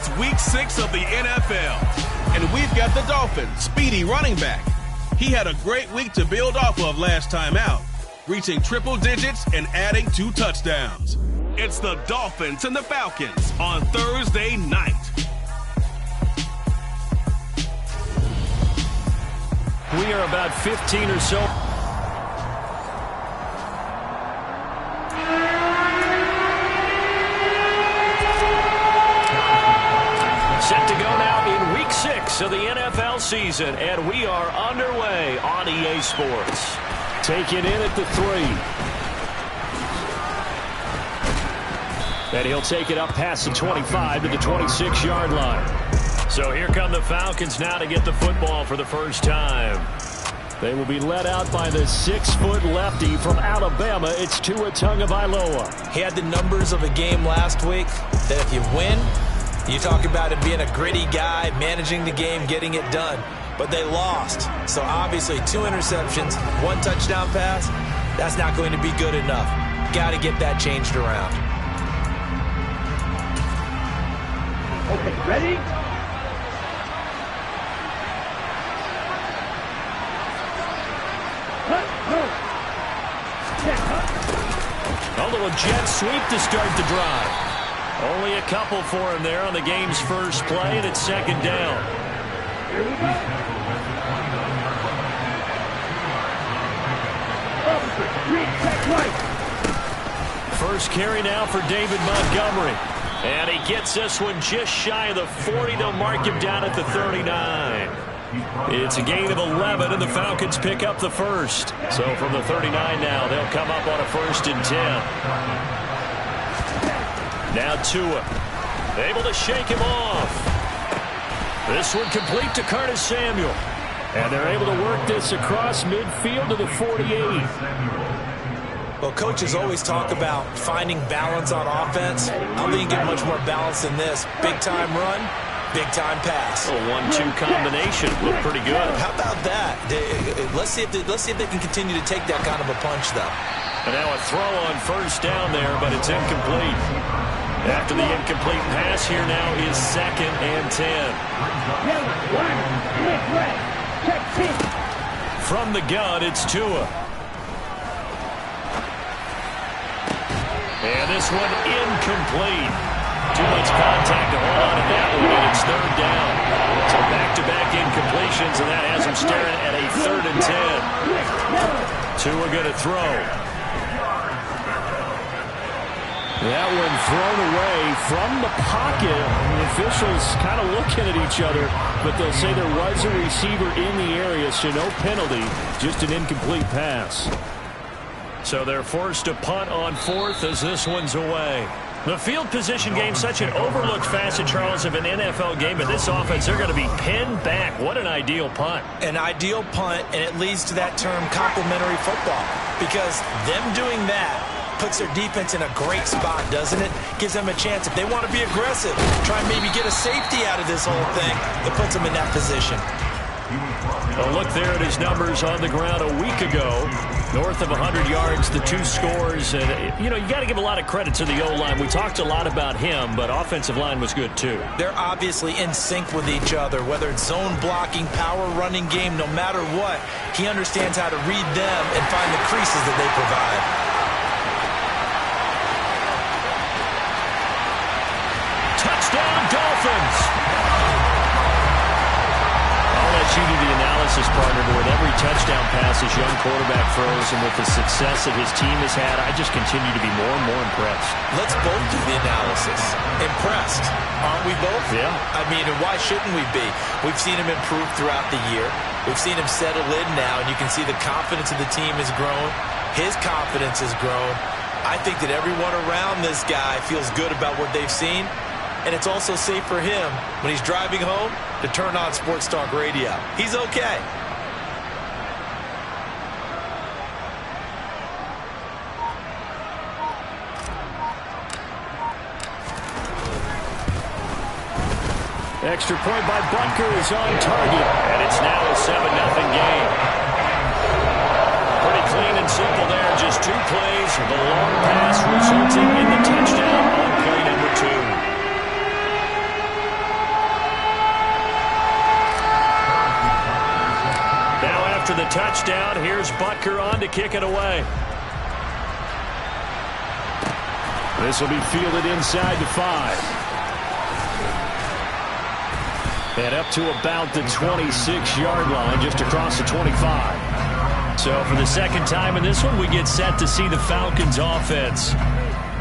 It's week 6 of the NFL, and we've got the Dolphins' speedy running back. He had a great week to build off of last time out, reaching triple digits and adding 2 touchdowns. It's the Dolphins and the Falcons on Thursday night. We are about 15 or so. Set to go now in week 6 of the NFL season, and we are underway on EA Sports. Take it in at the 3. And he'll take it up past the 25 to the 26-yard line. So here come the Falcons now to get the football for the first time. They will be led out by the 6-foot lefty from Alabama. It's Tua Tagovailoa. He had the numbers of a game last week that if you win, you talk about him being a gritty guy, managing the game, getting it done. But they lost. So obviously 2 interceptions, 1 touchdown pass, that's not going to be good enough. Got to get that changed around. Okay, ready? A little jet sweep to start the drive. Only a couple for him there on the game's first play, and it's second down. Here we go. Officer, green, check right. First carry now for David Montgomery. And he gets this one just shy of the 40. They'll mark him down at the 39. It's a gain of 11, and the Falcons pick up the first. So from the 39 now, they'll come up on a 1st and 10. Now Tua, able to shake him off. This one complete to Curtis Samuel. And they're able to work this across midfield to the 48. Well, coaches always talk about finding balance on offense. I don't think you get much more balance than this. Big-time run, big-time pass. A 1-2 combination. Looked pretty good. How about that? Let's see if they can continue to take that kind of a punch, though. And now a throw on first down there, but it's incomplete. After the incomplete pass, here now is 2nd and 10. From the gun, it's Tua. And this one incomplete. Too much contact to hold on to that one, and it's 3rd down. So back-to-back incompletions, and that has him staring at a 3rd and 10. Tua going to throw. That one thrown away from the pocket. The officials kind of looking at each other, but they'll say there was a receiver in the area, so no penalty, just an incomplete pass. So they're forced to punt on 4th as this one's away. The field position game, such an overlooked facet, Charles, of an NFL game, but this offense, they're going to be pinned back. What an ideal punt. An ideal punt, and it leads to that term complementary football, because them doing that puts their defense in a great spot, doesn't it? Gives them a chance. If they want to be aggressive, try and maybe get a safety out of this whole thing, it puts them in that position. A look there at his numbers on the ground a week ago. North of 100 yards, the 2 scores. And, you know, you got to give a lot of credit to the O-line. We talked a lot about him, but offensive line was good, too. They're obviously in sync with each other, whether it's zone blocking, power running game, no matter what. He understands how to read them and find the creases that they provide. Touchdown, Dolphins! You do the analysis, partner, but with every touchdown pass his young quarterback throws and with the success that his team has had, I just continue to be more and more impressed. Let's both do the analysis. Impressed, aren't we both? Yeah. I mean, and why shouldn't we be? We've seen him improve throughout the year. We've seen him settle in now, and you can see the confidence of the team has grown. His confidence has grown. I think that everyone around this guy feels good about what they've seen. And it's also safe for him when he's driving home to turn on Sports Talk Radio. He's okay. Extra point by Butker is on target. And it's now a 7-0 game. Pretty clean and simple there. Just 2 plays. The long pass resulting in the touchdown on play number 2. touchdown. Here's Butker on to kick it away. This will be fielded inside the 5. And up to about the 26-yard line, just across the 25. So for the second time in this one, we get set to see the Falcons offense.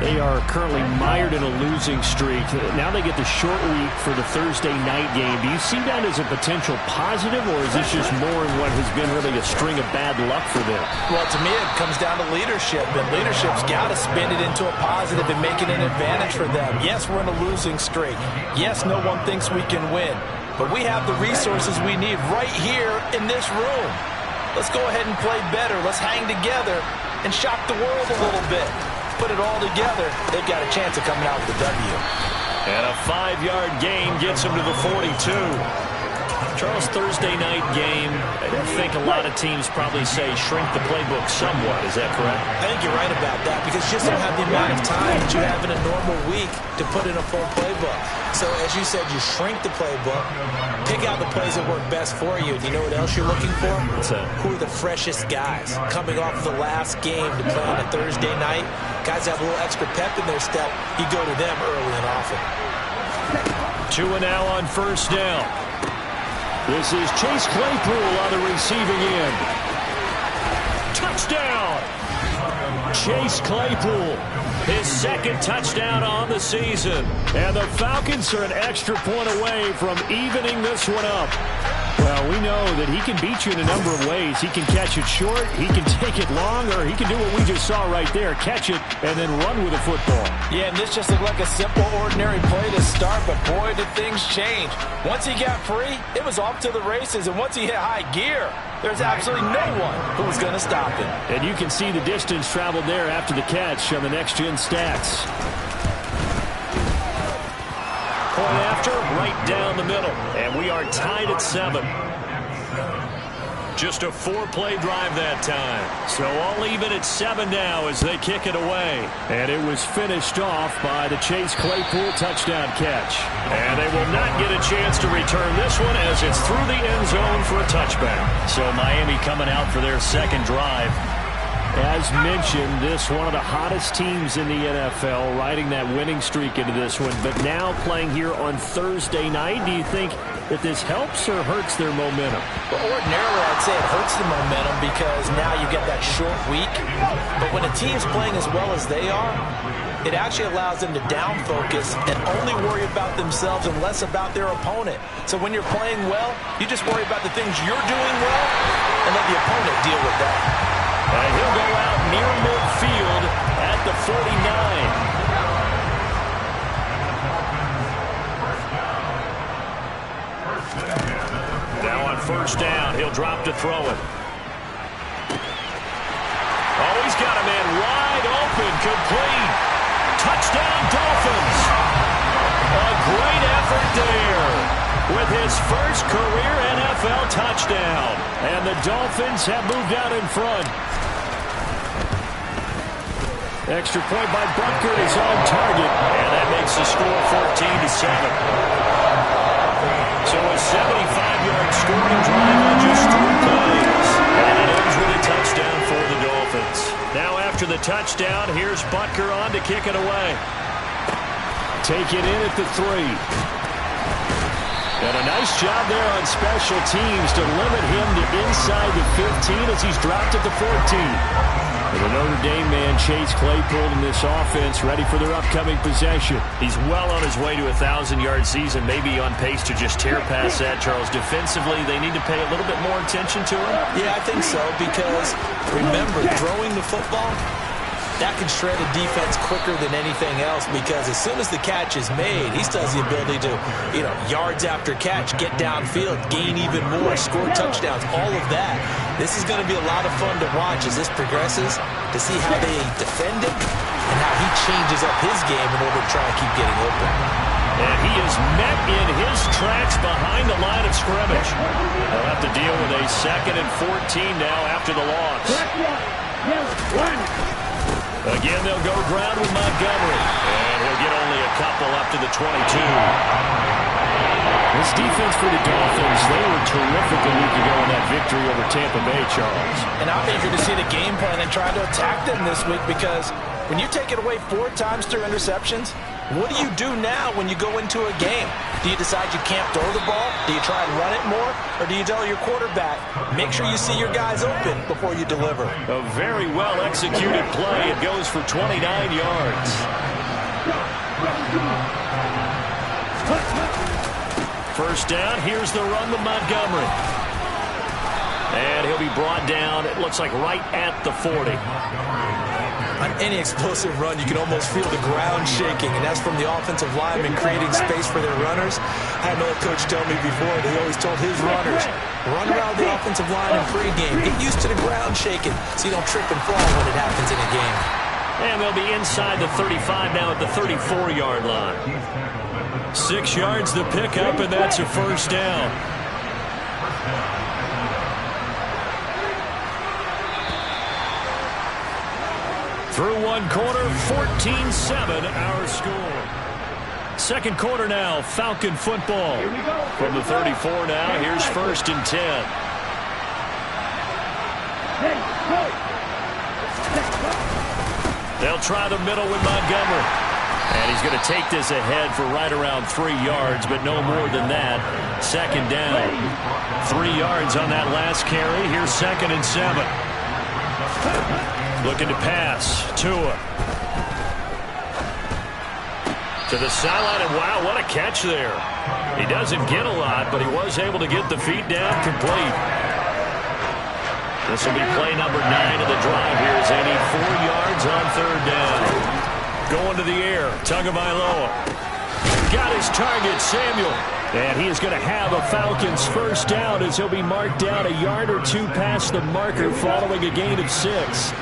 They are currently mired in a losing streak. Now they get the short week for the Thursday night game. Do you see that as a potential positive, or is this just more in what has been really a string of bad luck for them? Well, to me, it comes down to leadership, and leadership's got to spin it into a positive and make it an advantage for them. Yes, we're in a losing streak. Yes, no one thinks we can win, but we have the resources we need right here in this room. Let's go ahead and play better. Let's hang together and shock the world a little bit. Put it all together, they've got a chance of coming out with a W. And a 5-yard gain gets them to the 42. Charles, Thursday night game, I think a lot of teams probably say shrink the playbook somewhat. Is that correct? I think you're right about that because you just don't have the amount of time that you have in a normal week to put in a full playbook. So as you said, you shrink the playbook, pick out the plays that work best for you. And you know what else you're looking for? What's that? Who are the freshest guys coming off of the last game to play on a Thursday night? Guys have a little extra pep in their step. You go to them early and often. 2 and now on first down. This is Chase Claypool on the receiving end. Touchdown! Chase Claypool, his second touchdown on the season. And the Falcons are an extra point away from evening this one up. Well, we know that he can beat you in a number of ways. He can catch it short, he can take it long, or he can do what we just saw right there, catch it and then run with a football. Yeah, and this just looked like a simple, ordinary play to start, but boy, did things change. Once he got free, it was off to the races, and once he hit high gear, there's absolutely no one who was going to stop him. And you can see the distance traveled there after the catch on the next-gen stats. Point after, right down the middle. And we are tied at 7. Just a 4-play drive that time. So all even at 7 now as they kick it away. And it was finished off by the Chase Claypool touchdown catch. And they will not get a chance to return this one as it's through the end zone for a touchback. So Miami coming out for their second drive. As mentioned, this one of the hottest teams in the NFL, riding that winning streak into this one, but now playing here on Thursday night. Do you think that this helps or hurts their momentum? Well, ordinarily, I'd say it hurts the momentum because now you get that short week. But when a team's playing as well as they are, it actually allows them to down focus and only worry about themselves and less about their opponent. So when you're playing well, you just worry about the things you're doing well and let the opponent deal with that. And he'll go out near midfield at the 49. Now on first down, he'll drop to throw it. Oh, he's got a man wide open, complete. Touchdown, Dolphins. A great effort there with his first career NFL touchdown. And the Dolphins have moved out in front. Extra point by Butker is on target, and that makes the score 14-7. So a 75-yard scoring drive on just 3 plays, and it ends with a touchdown for the Dolphins. Now after the touchdown, here's Butker on to kick it away. Take it in at the 3. And a nice job there on special teams to limit him to inside the 15 as he's dropped at the 14. And the Notre Dame man, Chase Claypool, in this offense, ready for their upcoming possession. He's well on his way to a 1,000-yard season, maybe on pace to just tear past that, Charles. Defensively, they need to pay a little bit more attention to him. Yeah, I think so, because remember, throwing the football, that can shred a defense quicker than anything else, because as soon as the catch is made, he still has the ability to, yards after catch, get downfield, gain even more, score touchdowns, all of that. This is going to be a lot of fun to watch as this progresses, to see how they defend him and how he changes up his game in order to try and keep getting open. And he is met in his tracks behind the line of scrimmage. They'll have to deal with a 2nd and 14 now after the loss. Again, they'll go ground with Montgomery. And he'll get only a couple up to the 22. This defense for the Dolphins, they were terrific a week ago in that victory over Tampa Bay, Charles. And I'm eager to see the game plan and try to attack them this week, because when you take it away 4 times through interceptions, what do you do now when you go into a game? Do you decide you can't throw the ball? Do you try and run it more? Or do you tell your quarterback, make sure you see your guys open before you deliver? A very well-executed play. It goes for 29 yards. First down, here's the run to Montgomery. And he'll be brought down, it looks like right at the 40. On any explosive run, you can almost feel the ground shaking, and that's from the offensive linemen creating space for their runners. I had another coach tell me before, they always told his runners, run around the offensive line in pregame. Get used to the ground shaking so you don't trip and fall when it happens in a game. And they'll be inside the 35 now at the 34-yard line. 6 yards to pick up, and that's a first down. Through one quarter, 14-7 our score. Second quarter now, Falcon football. From the 34 now, here's first and 10. They'll try the middle with Montgomery. And he's going to take this ahead for right around 3 yards, but no more than that. Second down. 3 yards on that last carry. Here's second and 7. Looking to pass. Tua. To the sideline, and wow, what a catch there. He doesn't get a lot, but he was able to get the feet down complete. This will be play number 9 of the drive here as they need 4 yards on third down. Going to the air, Tagovailoa. Got his target, Samuel. And he is going to have a Falcons first down as he'll be marked down a yard or 2 past the marker following a gain of 6.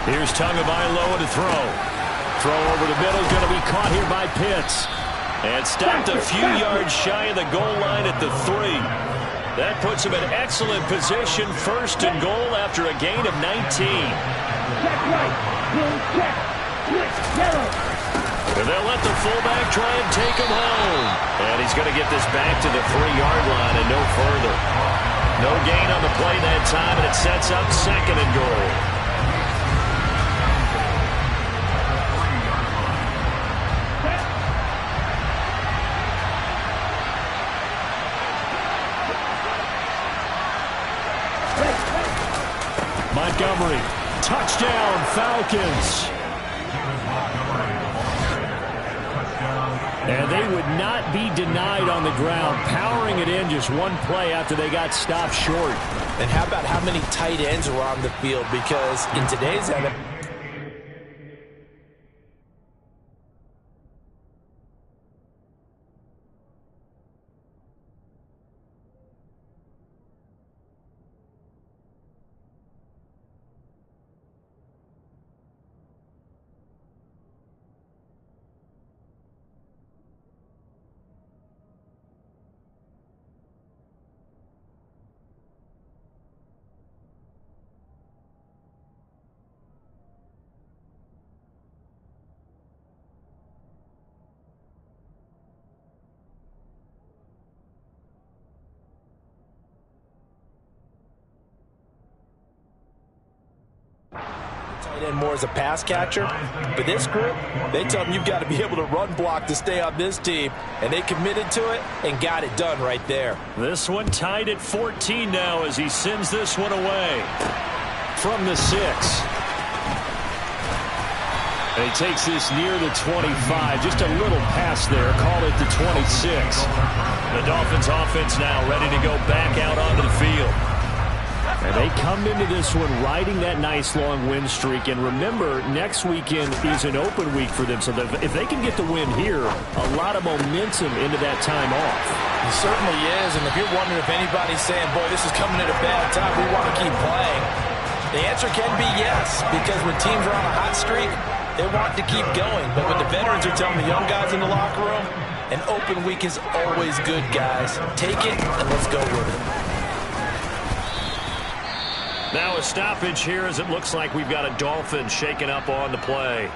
Here's Tagovailoa to throw. Throw over the middle is going to be caught here by Pitts. And stopped a few yards shy of the goal line at the 3. That puts him in excellent position, first and goal after a gain of 19. And they'll let the fullback try and take him home. And he's going to get this back to the 3-yard line and no further. No gain on the play that time, and it sets up second and goal. Montgomery, touchdown, Falcons. And they would not be denied on the ground, powering it in just one play after they got stopped short. And how about how many tight ends were on the field? Because in today's NFL, tight end more as a pass catcher. But this group, they tell them you've got to be able to run block to stay on this team. And they committed to it and got it done right there. This one tied at 14 now as he sends this one away from the 6. And he takes this near the 25. Just a little pass there. Call it the 26. The Dolphins offense now ready to go back out onto the field. And they come into this one riding that nice long win streak. And remember, next weekend is an open week for them. So if they can get the win here, a lot of momentum into that time off. It certainly is. And if you're wondering if anybody's saying, boy, this is coming at a bad time, we want to keep playing, the answer can be yes. Because when teams are on a hot streak, they want to keep going. But what the veterans are telling the young guys in the locker room, an open week is always good, guys. Take it and let's go with it. Now a stoppage here as it looks like we've got a Dolphin shaken up on the play.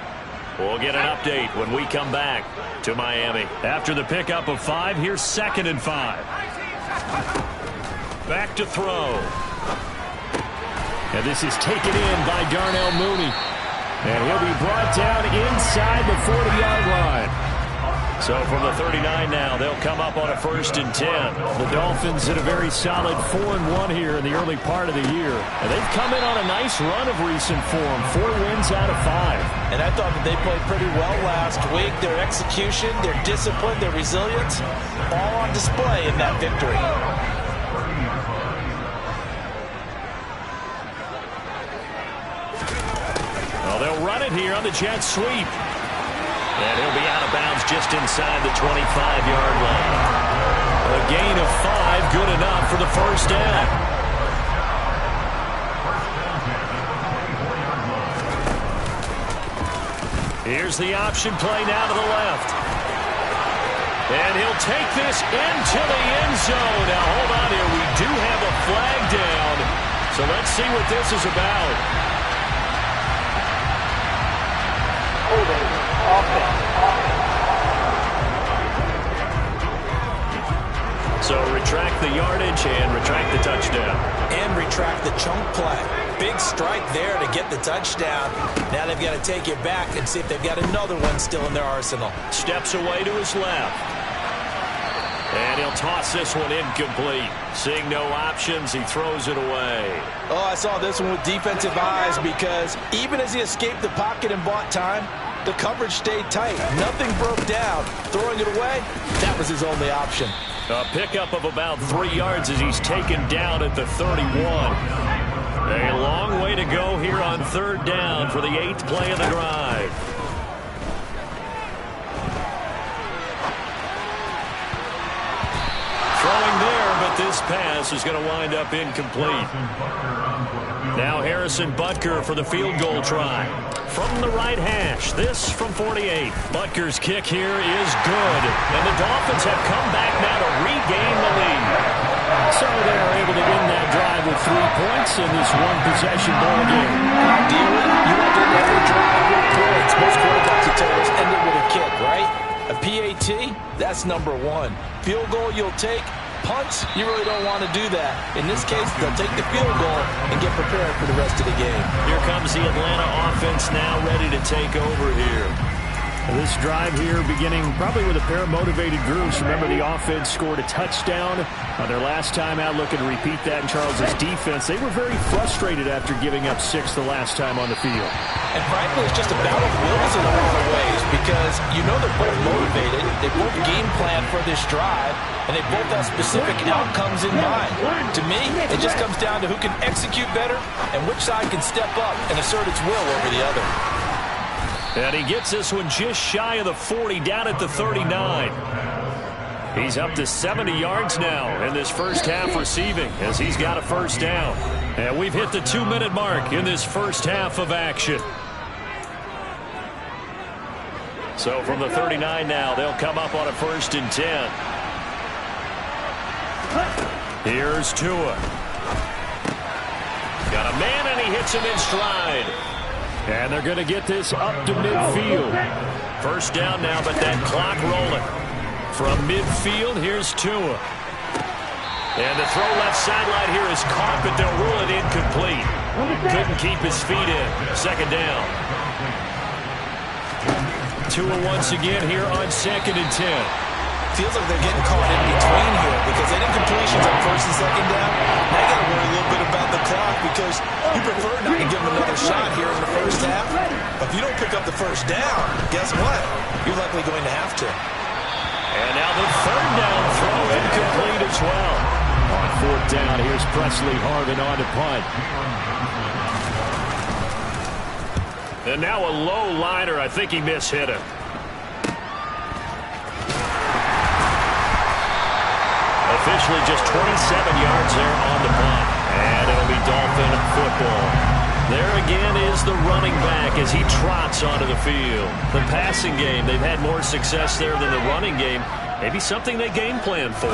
We'll get an update when we come back to Miami. After the pickup of 5, here's 2nd and 5. Back to throw. And this is taken in by Darnell Mooney. And he'll be brought down inside the 40-yard line. So from the 39 now, they'll come up on a 1st and 10. The Dolphins had a very solid 4-1 here in the early part of the year. And they've come in on a nice run of recent form. 4 wins out of 5. And I thought that they played pretty well last week. Their execution, their discipline, their resilience, all on display in that victory. Well, they'll run it here on the jet sweep. And he'll be out of bounds just inside the 25-yard line. A gain of 5, good enough for the 1st down. Here's the option play now to the left. And he'll take this into the end zone. Now, hold on here. We do have a flag down. So let's see what this is about. So retract the yardage and retract the touchdown. And retract the chunk play. Big strike there to get the touchdown. Now they've got to take it back and see if they've got another one still in their arsenal. Steps away to his left. And he'll toss this one incomplete. Seeing no options, he throws it away. Oh, I saw this one with defensive eyes because even as he escaped the pocket and bought time, the coverage stayed tight. Nothing broke down. Throwing it away, that was his only option. A pickup of about 3 yards as he's taken down at the 31. A long way to go here on 3rd down for the 8th play of the drive. Throwing there, but this pass is going to wind up incomplete. Now Harrison Butker for the field goal try. From the right hash, this from 48. Butker's kick here is good. And the Dolphins have come back now to regain the lead. So they're able to win that drive with 3 points in this one-possession ball game. Ideally, you want to end every drive with points. Most quarterbacks will tell us end it with a kick, right? A PAT, that's number 1. Field goal you'll take. Punts, you really don't want to do that. In this case, they'll take the field goal and get prepared for the rest of the game. Here comes the Atlanta offense now ready to take over here. This drive here beginning probably with a pair of motivated groups. Remember, the offense scored a touchdown on their last time out. Looking to repeat that in Charles's defense. They were very frustrated after giving up 6 the last time on the field. And frankly, it's just a battle of wills in a lot of ways because you know they're both motivated. They both game plan for this drive, and they both have specific outcomes in mind. To me, it just comes down to who can execute better and which side can step up and assert its will over the other. And he gets this one just shy of the 40, down at the 39. He's up to 70 yards now in this first half receiving as he's got a 1st down. And we've hit the 2-minute mark in this first half of action. So from the 39 now, they'll come up on a 1st and 10. Here's Tua. Got a man, and he hits him in stride. And they're going to get this up to midfield. 1st down now, but that clock rolling. From midfield, here's Tua. And the throw left sideline here is caught, but they'll rule it incomplete. Couldn't keep his feet in. 2nd down. Tua once again here on 2nd and 10. Feels like they're getting caught in between here because they did completions on 1st and 2nd down. Now you got to worry a little bit about the clock because you prefer not to give them another shot here in the 1st half. But if you don't pick up the 1st down, guess what? You're likely going to have to. And now the 3rd down throw incomplete as well. On 4th down, here's Presley Harvin on to punt. And now a low liner. I think he mishit him. Officially just 27 yards there on the punt. And it'll be Dolphin football. There again is the running back as he trots onto the field. The passing game, they've had more success there than the running game. Maybe something they game plan for.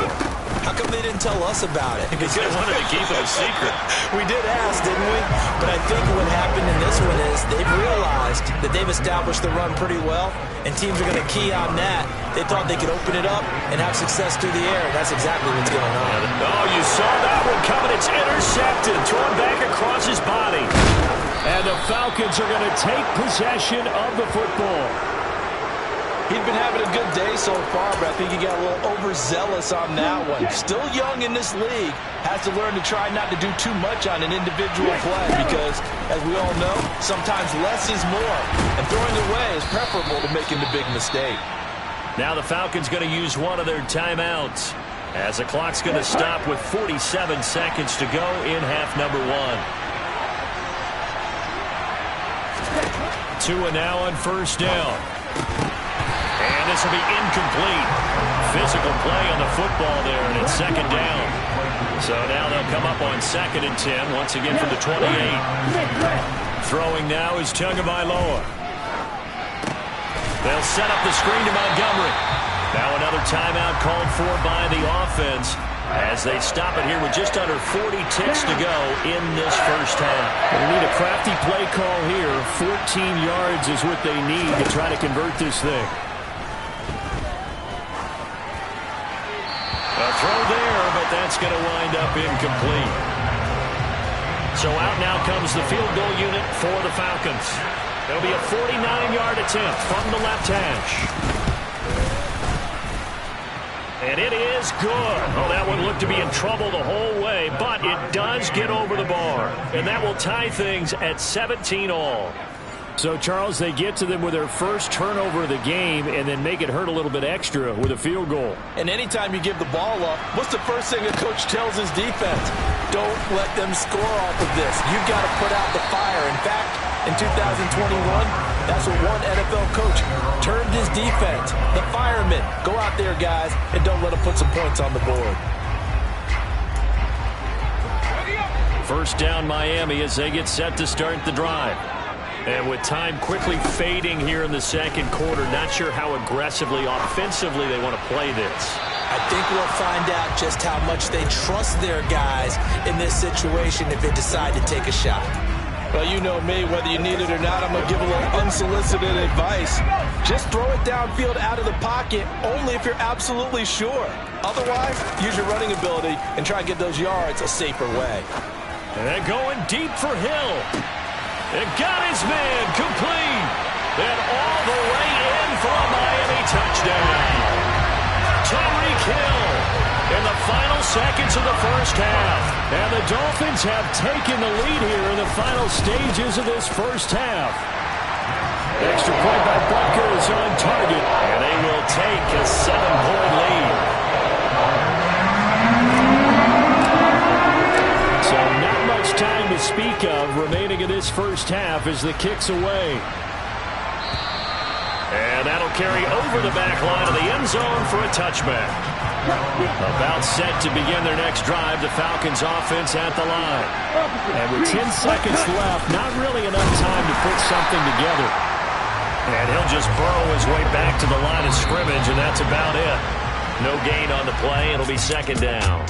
How come they didn't tell us about it? Because they wanted to keep it a secret. We did ask, didn't we? But I think what happened in this one is they've realized that they've established the run pretty well, and teams are going to key on that. They thought they could open it up and have success through the air, and that's exactly what's going on. Oh, you saw that one coming. It's intercepted. Thrown back across his body. And the Falcons are going to take possession of the football. He's been having a good day so far, but I think he got a little overzealous on that one. Still young in this league. Has to learn to try not to do too much on an individual play because, as we all know, sometimes less is more. And throwing away is preferable to making the big mistake. Now the Falcons going to use one of their timeouts as the clock's going to stop with 47 seconds to go in half number one. 2 now on first down. And this will be incomplete. Physical play on the football there, and it's second down. So now they'll come up on 2nd and 10, once again from the 28. Throwing now is Tagovailoa. They'll set up the screen to Montgomery. Now another timeout called for by the offense as they stop it here with just under 40 ticks to go in this first half. They need a crafty play call here. 14 yards is what they need to try to convert this thing. A throw there, but that's going to wind up incomplete. So out now comes the field goal unit for the Falcons. It'll be a 49-yard attempt from the left hash. And it is good. Oh, that one looked to be in trouble the whole way, but it does get over the bar. And that will tie things at 17 all. So, Charles, they get to them with their first turnover of the game and then make it hurt a little bit extra with a field goal. And anytime you give the ball up, what's the first thing a coach tells his defense? Don't let them score off of this. You've got to put out the fire. In fact, in 2021, that's what one NFL coach termed his defense. The firemen. Go out there, guys, and don't let them put some points on the board. First down, Miami, as they get set to start the drive. And with time quickly fading here in the second quarter, not sure how aggressively, offensively they want to play this. I think we'll find out just how much they trust their guys in this situation if they decide to take a shot. Well, you know me, whether you need it or not, I'm going to give a little unsolicited advice. Just throw it downfield out of the pocket, only if you're absolutely sure. Otherwise, use your running ability and try and get those yards a safer way. And they're going deep for Hill. It got his man complete. And all the way in for a Miami touchdown. Tyreek Hill in the final seconds of the first half. And the Dolphins have taken the lead here in the final stages of this first half. Extra point by Butker is on target. And they will take a 7-point lead. So not much time to speak of remaining in this first half as the kick's away. And that'll carry over the back line of the end zone for a touchback. About set to begin their next drive, the Falcons offense at the line. And with 10 seconds left, not really enough time to put something together. And he'll just burrow his way back to the line of scrimmage, and that's about it. No gain on the play. It'll be second down.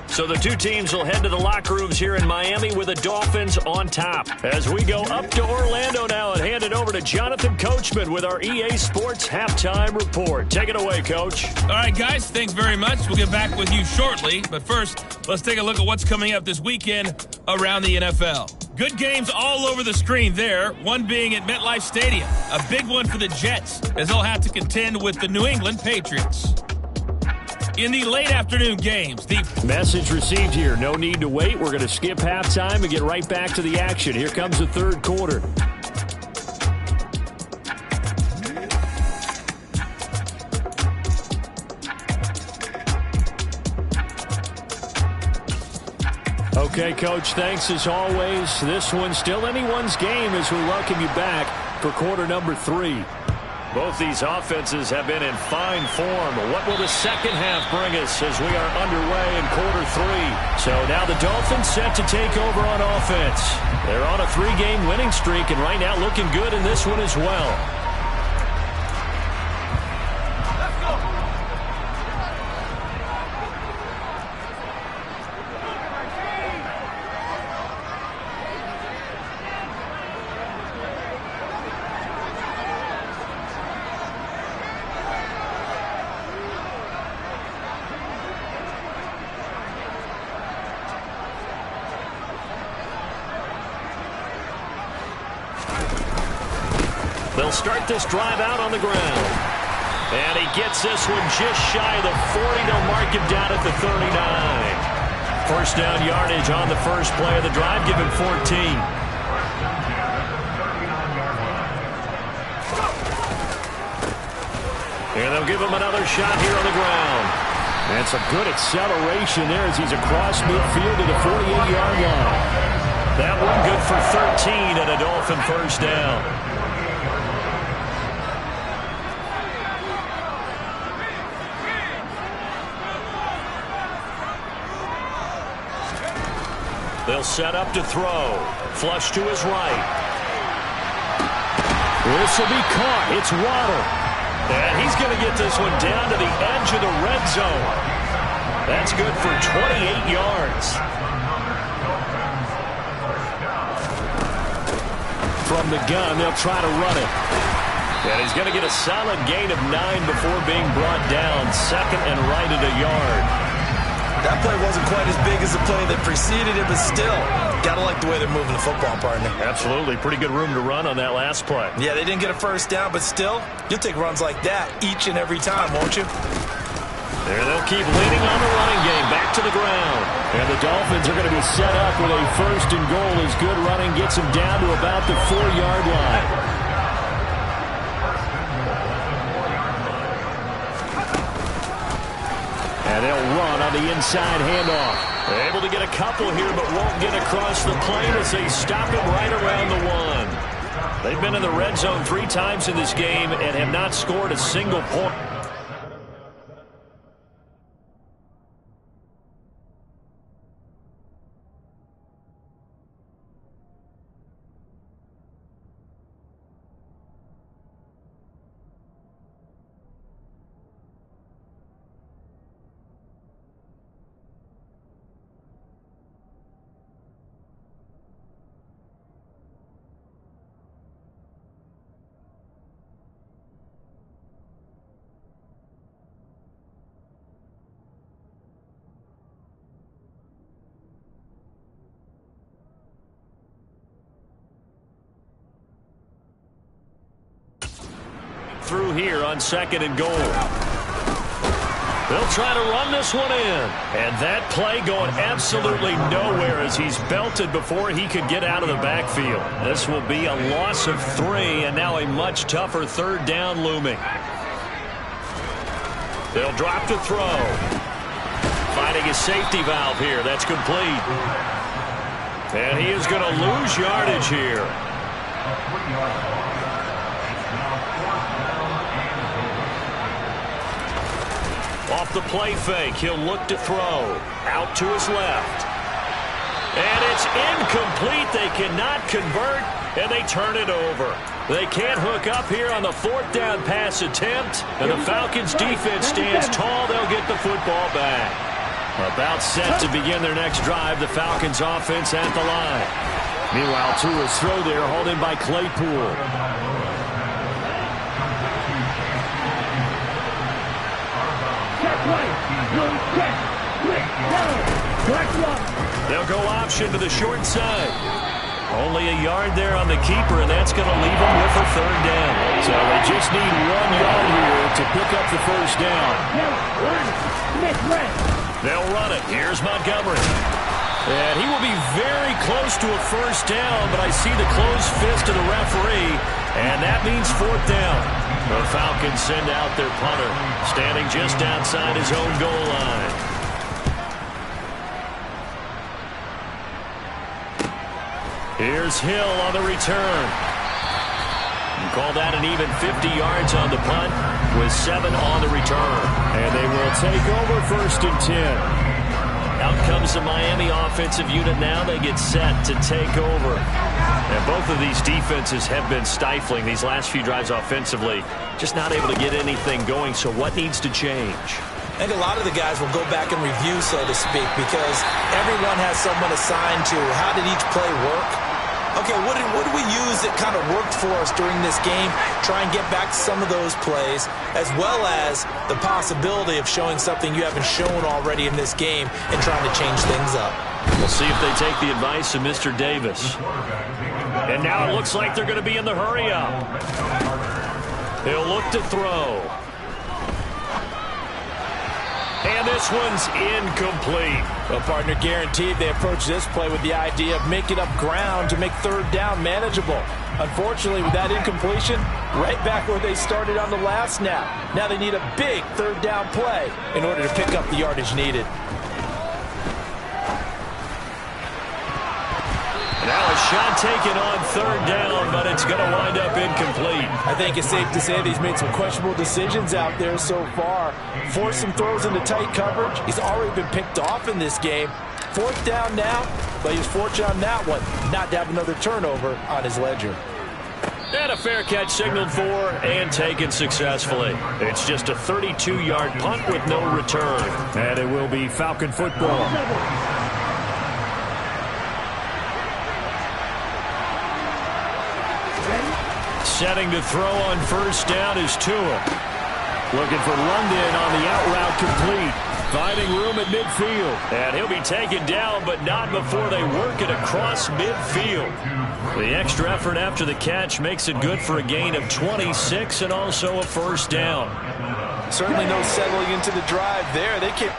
So the two teams will head to the locker rooms here in Miami with the Dolphins on top. As we go up to Orlando now and hand it over to Jonathan Coachman with our EA Sports Halftime Report. Take it away, Coach. All right, guys, thanks very much. We'll get back with you shortly. But first, let's take a look at what's coming up this weekend around the NFL. Good games all over the screen there, one being at MetLife Stadium. A big one for the Jets, as they'll have to contend with the New England Patriots. In the late afternoon games, the message received here. No need to wait. We're going to skip halftime and get right back to the action. Here comes the third quarter. Okay, Coach, thanks as always. This one's still anyone's game as we welcome you back for quarter number 3. Both these offenses have been in fine form. What will the second half bring us as we are underway in quarter 3? So now the Dolphins set to take over on offense. They're on a 3-game winning streak and right now looking good in this one as well. They'll start this drive out on the ground. And he gets this one just shy of the 40. They'll mark him down at the 39. First down yardage on the first play of the drive, give him 14. And they'll give him another shot here on the ground. And some good acceleration there as he's across midfield to the 48-yard line. That one good for 13 and a Dolphin first down. They'll set up to throw. Flush to his right. This will be caught. It's Waddle. And he's going to get this one down to the edge of the red zone. That's good for 28 yards. From the gun, they'll try to run it. And he's going to get a solid gain of 9 before being brought down. Second and right at a yard. That play wasn't quite as big as the play that preceded it, but still, got to like the way they're moving the football, partner. Absolutely. Pretty good room to run on that last play. Yeah, they didn't get a first down, but still, you'll take runs like that each and every time, won't you? There they'll keep leaning on the running game. Back to the ground. And the Dolphins are going to be set up with a first and goal as good running gets them down to about the 4-yard line. And they'll run on the inside handoff. They're able to get a couple here, but won't get across the plane as they stop him right around the 1. They've been in the red zone 3 times in this game and have not scored a single point. Through here on second and goal. They'll try to run this one in. And that play going absolutely nowhere as he's belted before he could get out of the backfield. This will be a loss of 3 and now a much tougher third down looming. They'll drop to throw. Finding a safety valve here. That's complete. And he is going to lose yardage here. Off the play fake, he'll look to throw. Out to his left. And it's incomplete. They cannot convert, and they turn it over. They can't hook up here on the 4th down pass attempt, and the Falcons' defense stands tall. They'll get the football back. About set to begin their next drive, the Falcons' offense at the line. Meanwhile, Tua's throw there, hauled in by Claypool. They'll go option to the short side. Only a yard there on the keeper, and that's going to leave them with a third down. So they just need 1 yard here to pick up the first down. They'll run it. Here's Montgomery. And he will be very close to a first down, but I see the closed fist of the referee, and that means 4th down. The Falcons send out their punter, standing just outside his own goal line. Here's Hill on the return. You call that an even 50 yards on the punt with 7 on the return. And they will take over 1st and 10. Out comes the Miami offensive unit now. They get set to take over. And both of these defenses have been stifling these last few drives offensively. Just not able to get anything going. So what needs to change? I think a lot of the guys will go back and review, so to speak, because everyone has someone assigned to how did each play work. Okay, what did we use that kind of worked for us during this game? Try and get back to some of those plays, as well as the possibility of showing something you haven't shown already in this game and trying to change things up. We'll see if they take the advice of Mr. Davis. And now it looks like they're going to be in the hurry-up. He'll look to throw. And this one's incomplete. Well, partner, guaranteed they approach this play with the idea of making up ground to make third down manageable. Unfortunately, with that incompletion, right back where they started on the last snap. Now they need a big third down play in order to pick up the yardage needed. Now a shot taken on third down, but it's going to wind up incomplete. I think it's safe to say that he's made some questionable decisions out there so far. Forced some throws into tight coverage. He's already been picked off in this game. Fourth down now, but he was fortunate on that one not to have another turnover on his ledger. And a fair catch signaled for and taken successfully. It's just a 32-yard punt with no return. And it will be Falcon football. Setting to throw on first down is Tua. Looking for London on the out route complete. Finding room at midfield. And he'll be taken down, but not before they work it across midfield. The extra effort after the catch makes it good for a gain of 26 and also a first down. Certainly no settling into the drive there. They can't.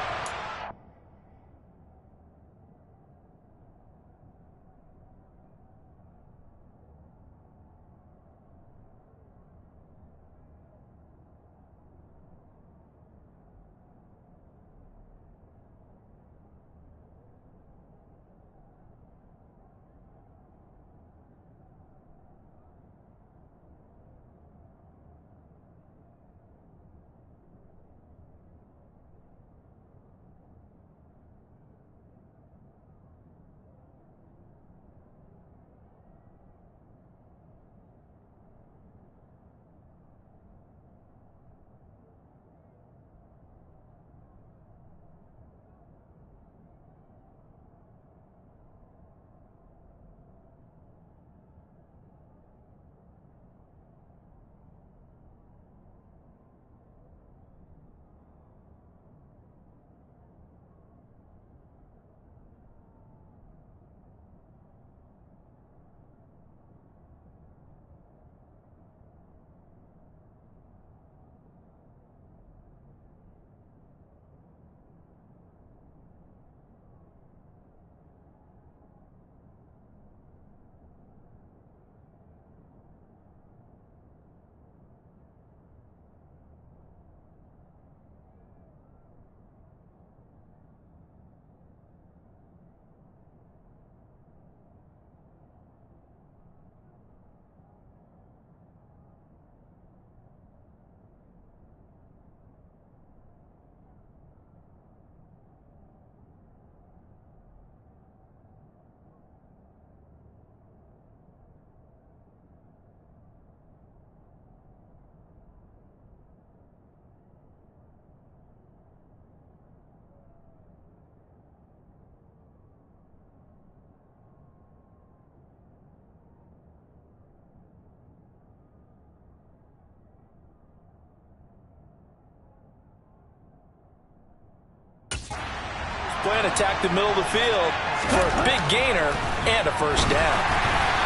Plan attack the middle of the field for a big gainer and a first down.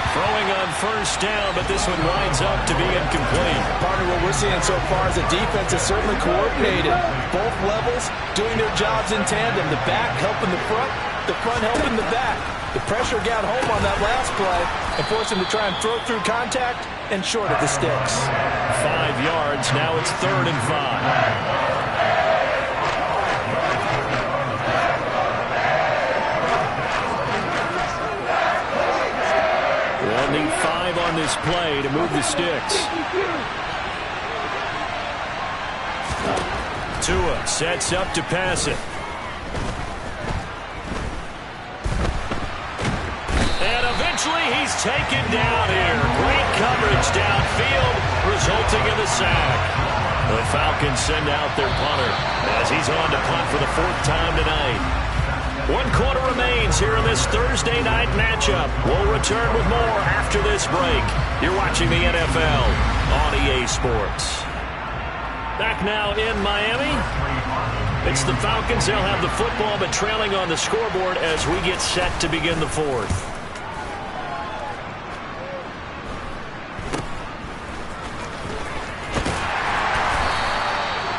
Throwing on first down, but this one winds up to be incomplete. Partner, what we're seeing so far is the defense is certainly coordinated. Both levels doing their jobs in tandem. The back helping the front helping the back. The pressure got home on that last play and forced him to try and throw through contact and short of the sticks. 5 yards, now it's 3rd and 5. They'll need 5 on this play to move the sticks. Tua sets up to pass it. And eventually he's taken down here. Great coverage downfield, resulting in the sack. The Falcons send out their punter as he's on to punt for the 4th time tonight. 1 quarter remains here in this Thursday night matchup. We'll return with more after this break. You're watching the NFL on EA Sports. Back now in Miami. It's the Falcons. They'll have the football, but trailing on the scoreboard as we get set to begin the 4th.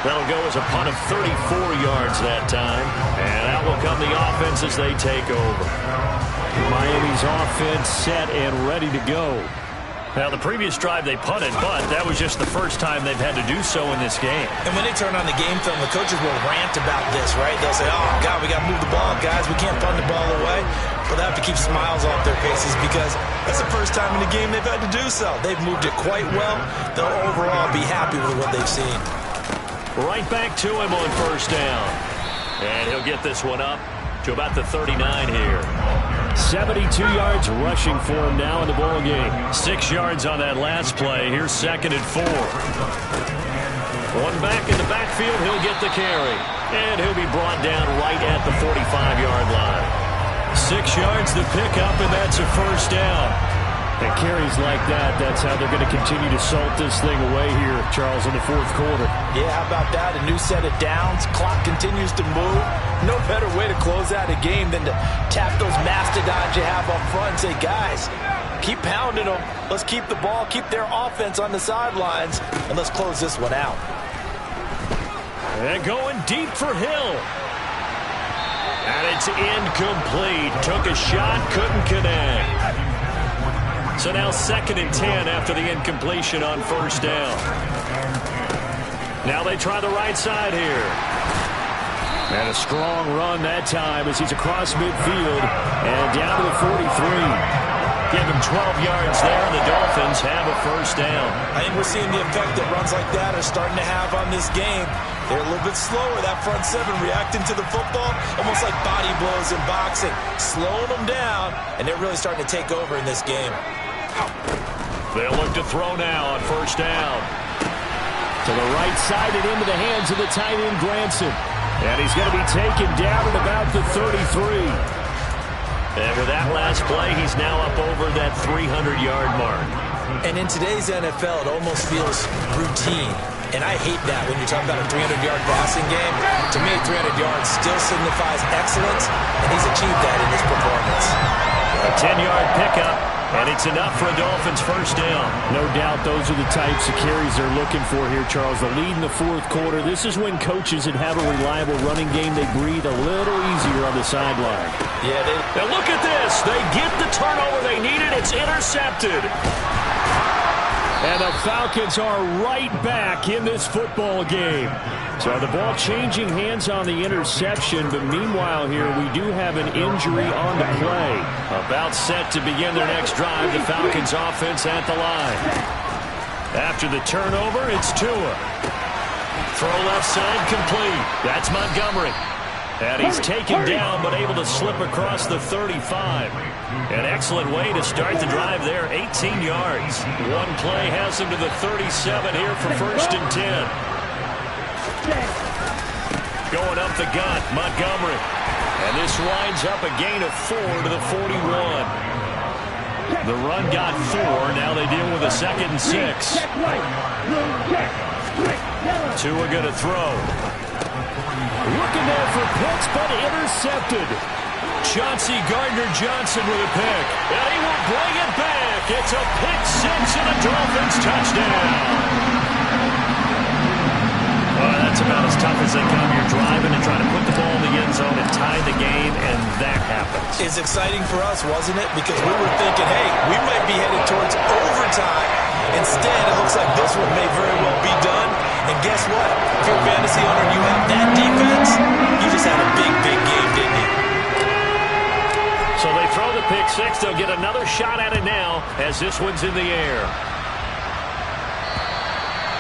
That'll go as a punt of 34 yards that time. And out will come the offense as they take over. Miami's offense set and ready to go. Now, the previous drive they punted, but that was just the first time they've had to do so in this game. And when they turn on the game film, the coaches will rant about this, right? They'll say, oh, God, we got to move the ball, guys. We can't punt the ball away. But they have to keep smiles off their faces because that's the first time in the game they've had to do so. They've moved it quite well. They'll overall be happy with what they've seen. Right back to him on first down. And he'll get this one up to about the 39 here. 72 yards rushing for him now in the ball game. 6 yards on that last play. Here's 2nd and 4. One back in the backfield. He'll get the carry. And he'll be brought down right at the 45-yard line. 6 yards to pick up, and that's a first down. And carries like that, that's how they're going to continue to salt this thing away here, Charles, in the fourth quarter. Yeah, how about that? A new set of downs. Clock continues to move. No better way to close out a game than to tap those mastodons you have up front and say, guys, keep pounding them. Let's keep the ball, keep their offense on the sidelines, and let's close this one out. And going deep for Hill. And it's incomplete. Took a shot, couldn't connect. So now 2nd and 10 after the incompletion on first down. Now they try the right side here. And a strong run that time as he's across midfield and down to the 43. Give him 12 yards there, and the Dolphins have a first down. I think we're seeing the effect that runs like that are starting to have on this game. They're a little bit slower, that front seven, reacting to the football, almost like body blows in boxing, slowing them down, and they're really starting to take over in this game. They'll look to throw now on first down. To the right side and into the hands of the tight end, Granson. And he's going to be taken down at about the 33. And with that last play, he's now up over that 300-yard mark. And in today's NFL, it almost feels routine. And I hate that when you're talking about a 300-yard passing game. To me, 300 yards still signifies excellence, and he's achieved that in his performance. A 10-yard pickup, and it's enough for a Dolphins first down. No doubt those are the types of carries they're looking for here, Charles. The lead in the fourth quarter. This is when coaches that have a reliable running game, they breathe a little easier on the sideline. Yeah, now look at this. They get the turnover they needed. It's intercepted. And the Falcons are right back in this football game. So the ball changing hands on the interception, but meanwhile here we do have an injury on the play. About set to begin their next drive, the Falcons offense at the line. After the turnover, it's Tua. Throw left side complete. That's Montgomery. And he's taken down, but able to slip across the 35. An excellent way to start the drive there, 18 yards. One play has him to the 37 here for 1st and 10. Going up the gut, Montgomery. And this winds up a gain of 4 to the 41. The run got 4. Now they deal with a 2nd and 6. Tua going to throw. Looking there for Pitts, but intercepted. Chauncey Gardner-Johnson with a pick. And he will bring it back. It's a pick 6 and a Dolphins touchdown. That's about as tough as they come. You're driving and trying to put the ball in the end zone and tie the game, and that happens. It's exciting for us, wasn't it? Because we were thinking, hey, we might be headed towards overtime. Instead, it looks like this one may very well be done. And guess what? If you're a fantasy owner and you have that defense, you just had a big, big game, didn't you? So they throw the pick 6. They'll get another shot at it now as this one's in the air.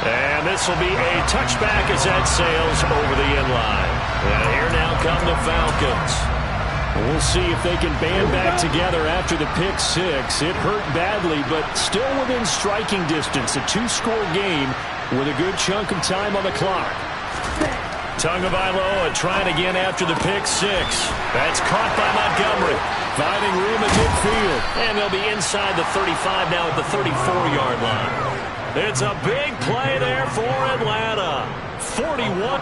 And this will be a touchback as that sails over the end line. And here now come the Falcons. We'll see if they can band back together after the pick 6. It hurt badly, but still within striking distance. A 2-score game with a good chunk of time on the clock. Tagovailoa trying again after the pick 6. That's caught by Montgomery. Finding room at midfield. And they'll be inside the 35 now at the 34-yard line. It's a big play there for Atlanta. 41.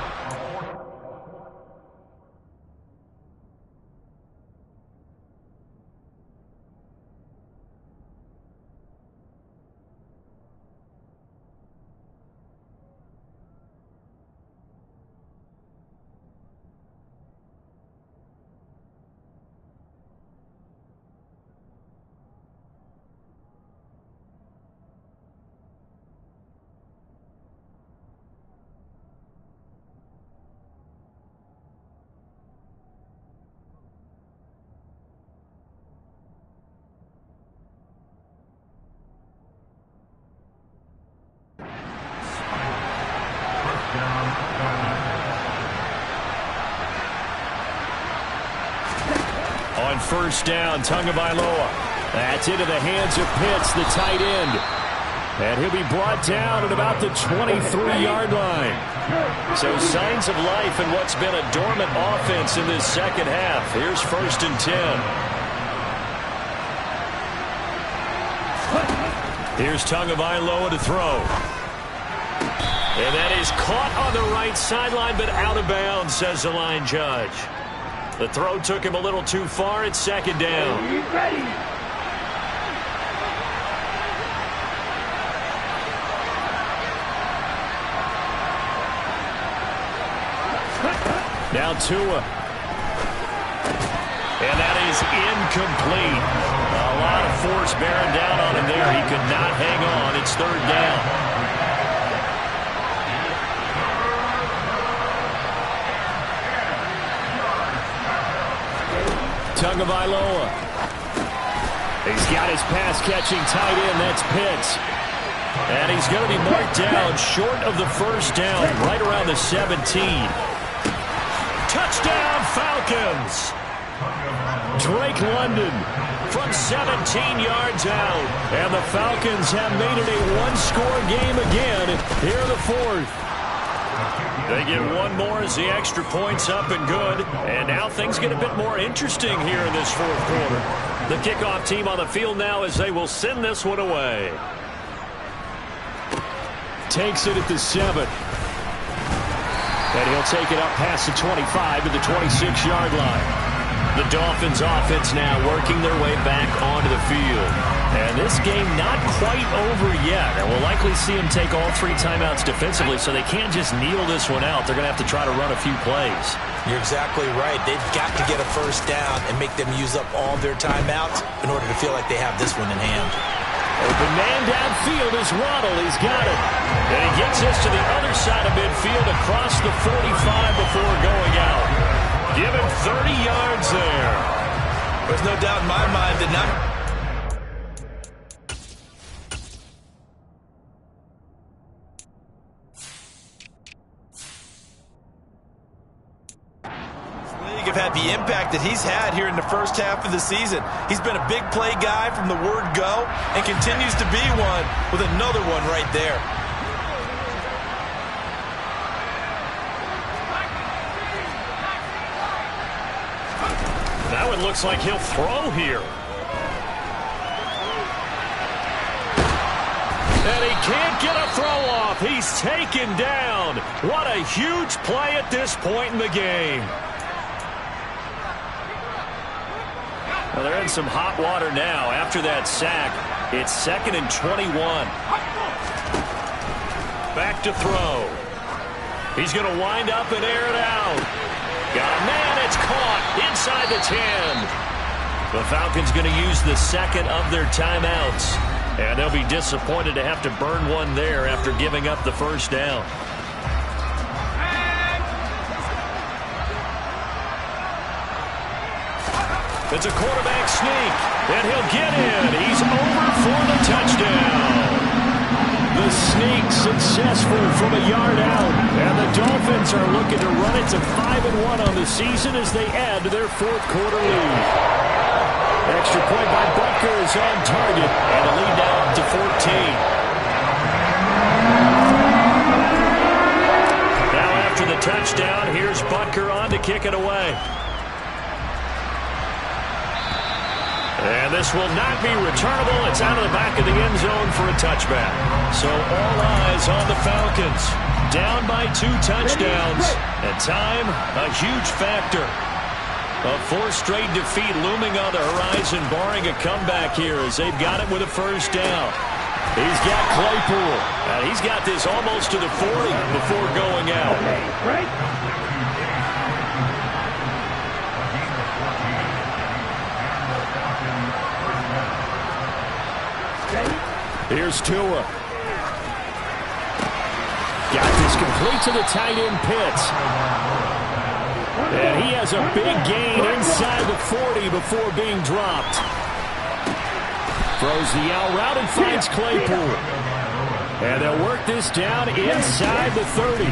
first down. Tagovailoa. That's into the hands of Pitts, the tight end. And he'll be brought down at about the 23-yard line. So signs of life in what's been a dormant offense in this second half. Here's 1st and 10. Here's Tagovailoa to throw. And that is caught on the right sideline, but out of bounds, says the line judge. The throw took him a little too far. It's 2nd down. Now Tua. And that is incomplete. A lot of force bearing down on him there. He could not hang on. It's 3rd down. Tagovailoa. He's got his pass-catching tight end. That's Pitts. And he's going to be marked down short of the 1st down, right around the 17. Touchdown, Falcons! Drake London from 17 yards out. And the Falcons have made it a one-score game again here in the 4th. They get one more as the extra point's up and good. And now things get a bit more interesting here in this 4th quarter. The kickoff team on the field now as they will send this one away. Takes it at the 7. And he'll take it up past the 25 to the 26-yard line. The Dolphins offense now working their way back onto the field. And this game not quite over yet. And we'll likely see them take all 3 timeouts defensively, so they can't just kneel this one out. They're going to have to try to run a few plays. You're exactly right. They've got to get a 1st down and make them use up all their timeouts in order to feel like they have this one in hand. Open man downfield is Waddle. He's got it. And he gets us to the other side of midfield across the 45 before going out. Give him 30 yards there. There's no doubt in my mind that not... have had the impact that he's had here in the 1st half of the season. He's been a big play guy from the word go and continues to be one with another one right there. That one looks like he'll throw here. And he can't get a throw off. He's taken down. What a huge play at this point in the game. Well, they're in some hot water now. After that sack, it's 2nd and 21. Back to throw. He's going to wind up and air it out. Got a man, it's caught inside the 10. The Falcons going to use the 2nd of their timeouts. And they'll be disappointed to have to burn one there after giving up the 1st down. It's a quarterback sneak, and he'll get in. He's over for the touchdown. The sneak successful from a yard out, and the Dolphins are looking to run it to 5-1 on the season as they add to their 4th quarter lead. Extra point by Butker is on target, and the lead now up to 14. Now after the touchdown, here's Butker on to kick it away. And this will not be returnable. It's out of the back of the end zone for a touchback. So all eyes on the Falcons. Down by 2 touchdowns. And time, a huge factor. A 4th straight defeat looming on the horizon, barring a comeback here as they've got it with a 1st down. He's got Claypool. And he's got this almost to the 40 before going out. Here's Tua. Got this complete to the tight end Pitts. And he has a big gain inside the 40 before being dropped. Throws the out route and finds Claypool. And they'll work this down inside the 30.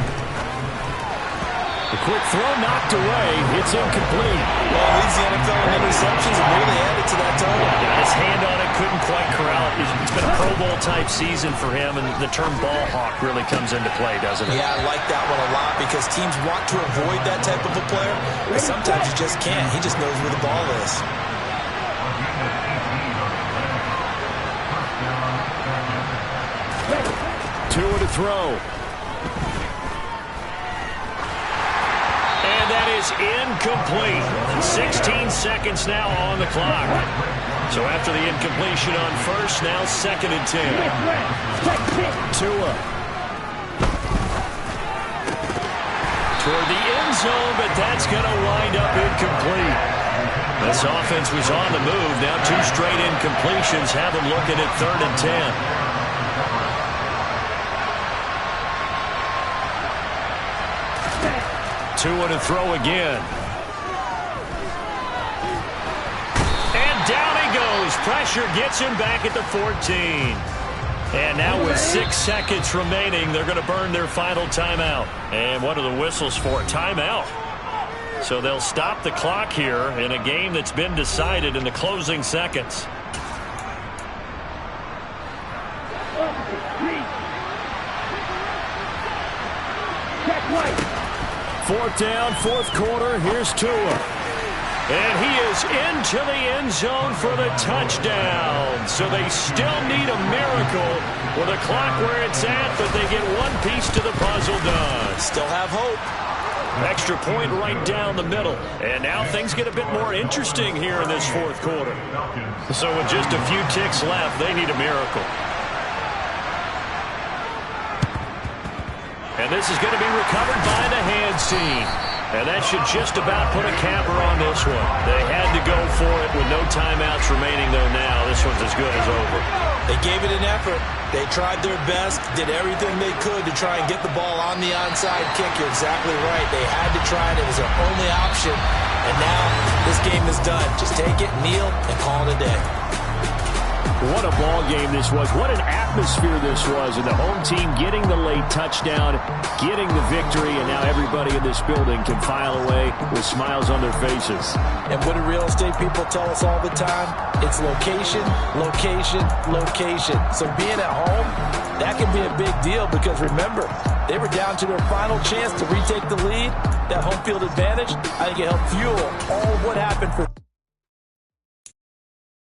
The quick throw knocked away. It's incomplete. Well, it leads the NFL in interceptions and nearly added to that total. Got his hand on it, couldn't quite corral it. It's been a Pro Bowl-type season for him, and the term ball hawk really comes into play, doesn't it? Yeah, I like that one a lot because teams want to avoid that type of a player, but sometimes you just can't. He just knows where the ball is. Tua to throw. And that is incomplete. 16 seconds now on the clock. So after the incompletion on first, now 2nd and 10. Tua. Toward the end zone, but that's going to wind up incomplete. This offense was on the move. Now 2 straight incompletions have them looking at 3rd and 10. Tua to throw again. And down he goes. Pressure gets him back at the 14. And now with 6 seconds remaining, they're going to burn their final timeout. And what are the whistles for? Timeout. So they'll stop the clock here in a game that's been decided in the closing seconds. Fourth down, 4th quarter. Here's Tua. And he is into the end zone for the touchdown. So they still need a miracle with a clock where it's at, but they get one piece to the puzzle done. Still have hope. Extra point right down the middle. And now things get a bit more interesting here in this 4th quarter. So with just a few ticks left, they need a miracle. And this is going to be recovered by the hands team. And that should just about put a capper on this one. They had to go for it with no timeouts remaining, though. Now this one's as good as over. They gave it an effort. They tried their best, did everything they could to try and get the ball on the onside kick. You're exactly right. They had to try it. It was their only option. And now this game is done. Just take it, kneel, and call it a day. What a ball game this was. What an atmosphere this was. And the home team getting the late touchdown, getting the victory, and now everybody in this building can file away with smiles on their faces. And what do real estate people tell us all the time? It's location, location, location. So being at home, that can be a big deal because remember, they were down to their final chance to retake the lead. That home field advantage, I think it helped fuel all of what happened for